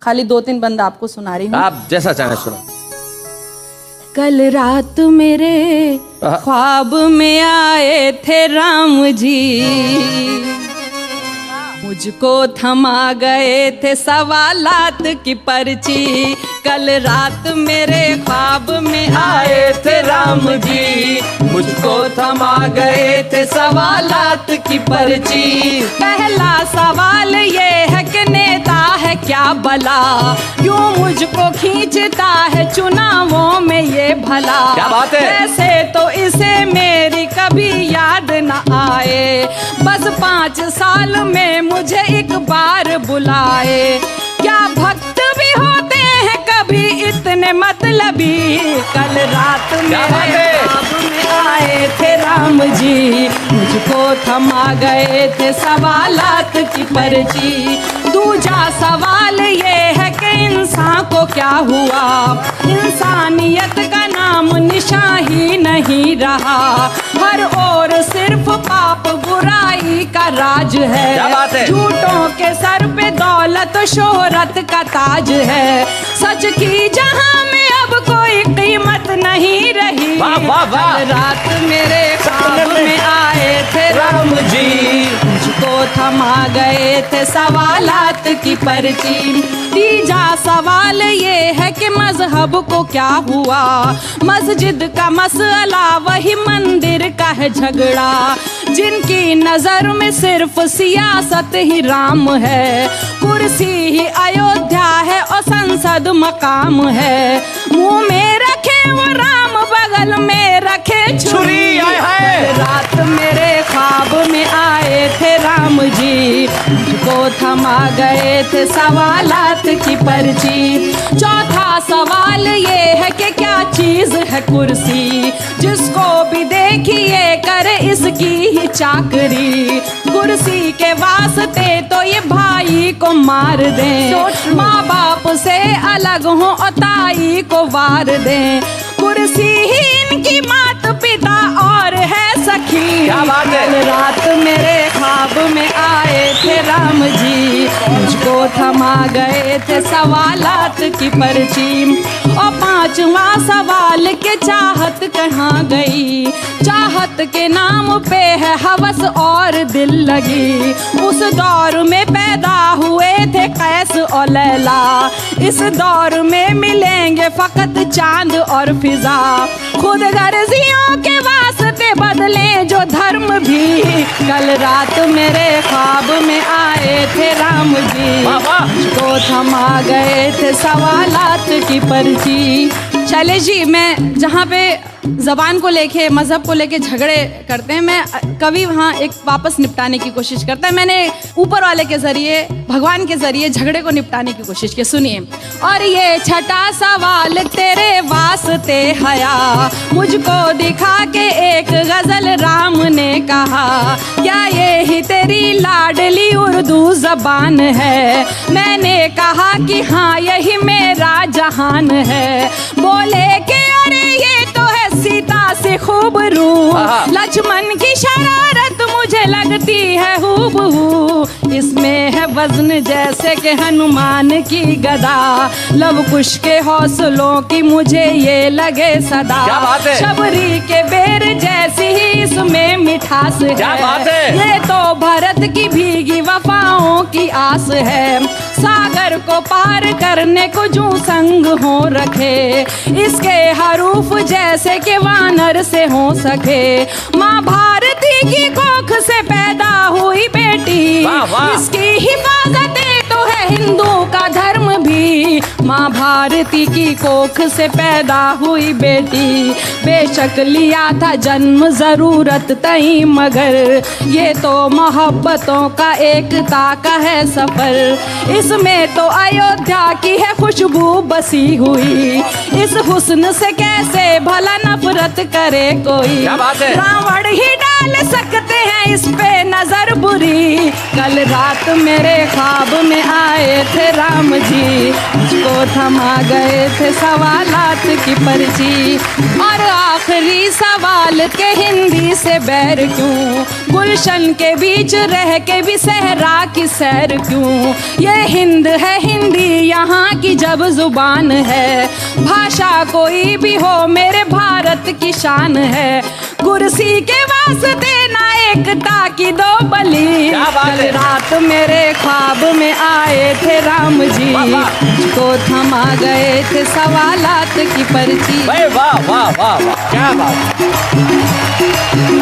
खाली 2-3 बंद आपको सुना रही हूँ। आप जैसा चाहें सुना। कल रात मेरे ख्वाब में आए थे राम जी, मुझको थमा गए थे सवालात की पर्ची। कल रात मेरे ख्वाब में आए थे राम जी, मुझको थमा गए थे सवालात की पर्ची। पहला सवाल ये है कि नेता है क्या भला, क्यों मुझको खींचता है चुनावों में ये भला। क्या बात है। वैसे तो इसे मेरी कभी याद न आए, बस 5 साल में मुझे एक बार बुलाए। क्या भक्त भी होते हैं कभी इतने मतलबी। कल रात मेरे ख्वाब में आए थे राम जी, मुझको थमा गए थे सवालात की पर्ची। दूजा सवाल ये है कि इंसान को क्या हुआ, इंसानियत का नाम निशान ही नहीं रहा। हर ओर सिर्फ पाप बुराई का राज है। क्या बात है। झूठों के सर पे दौलत शोहरत का ताज है। सच की जहां में अब कोई कीमत नहीं रही। वाह वाह वाह। कल रात मेरे ख्वाब में आए थे राम जी, मुझको थमा गए थे सवालात की पर्ची। तीजा सवाल ये है कि मजहब को क्या हुआ, मस्जिद का मसला वही मंदिर का है झगड़ा। जिनकी नजर में सिर्फ सियासत ही राम है, कुर्सी ही अयोध्या है और संसद मकाम है। मुंह में रखे वो राम, बगल में रखे छुरी। रात मेरे ख्वाब में आए थे राम जी, मुझको थमा गए थे सवालात की पर्ची। चौथा सवाल ये है कि क्या चीज है कुर्सी, जिसको भी देखिए करे इसकी ही चाकरी। कुर्सी के वास्ते तो ये भाई को मार दें, माँ बाप से अलग हो और ताई को वार दें। कुर्सी ही इनकी मात पिता और है सखी। क्या बात है। कल रात मेरे ख्वाब में आए थे राम जी, मुझको थमा गए थे सवालात की पर्ची। और 5वां सवाल के चाहत कहाँ गई, चाहत के नाम पे है हवस और दिल लगी। उस दौर में पैदा हुए थे कैस और लैला, इस दौर में मिलेंगे फकत चांद और फिजा। खुद गर्जियों के वास्ते बदले जो धर्म भी। कल रात मेरे ख्वाब में आए थे राम जी, मुझको थमा गए थे सवालात की पर्ची। चले जी, मैं जहाँ पे ज़बान को लेके मज़हब को लेके झगड़े करते हैं, मैं कभी वहाँ एक वापस निपटाने की कोशिश करता है। मैंने ऊपर वाले के ज़रिए, भगवान के ज़रिए झगड़े को निपटाने की कोशिश की। सुनिए। और ये छठा सवाल तेरे वास्ते हया, मुझको दिखा के एक गज़ल राम ने कहा। क्या ये ही तेरी लाडली उर्दू ज़बान है। मैंने कहा कि हाँ यही मेरा जहान है। बोले कि अरे ये तो है सीता से खूब रू, लक्ष्मण की शरारत मुझे लगती है हूबहू। इसमें है वजन जैसे कि हनुमान की गदा, लव कुश के हौसलों की मुझे ये लगे सदा। क्या बात है। शबरी के बेर जैसी ही इसमें मिठास है। क्या बात है। ये तो भरत की भीगी वफाओं की आस है। सागर को पार करने को जू संग हो रखे, इसके हरूफ जैसे कि वानर से हो सके। माँ भारती की कोख से पैदा हुई बेटी, वाह वाह। इसकी हिफाजत तो है हिंदू का धर्म भी। माँ भारती की कोख से पैदा हुई बेटी, बेशक लिया था जन्म जरूरत तई, मगर ये तो मोहब्बतों का एकता का है सफर। इसमें तो अयोध्या की है खुशबू बसी हुई, इस हुस्न से कैसे भला नफरत करे कोई। क्या बात है। रावण ही डाल सकते हैं इस पे नजर बुरी। कल रात मेरे ख्वाब में आए थे राम जी, मुझको थमा गए थे सवालात की पर्ची। और आखिरी सवाल के हिंदी से बैर क्यों, गुलशन के बीच रह के भी सहरा की सैर क्यों। ये हिंद है हिंदी यहाँ की जब जुबान है, भाषा कोई भी हो मेरे भारत की शान है। कुर्सी के वास्ते ना एकता की दो बलि, क्या बात कल है। रात मेरे ख्वाब में आए थे राम जी, वाह, वाह। मुझको थमा गए थे सवालात की पर्ची। भाई वाह वाह वाह वाह, क्या बात है।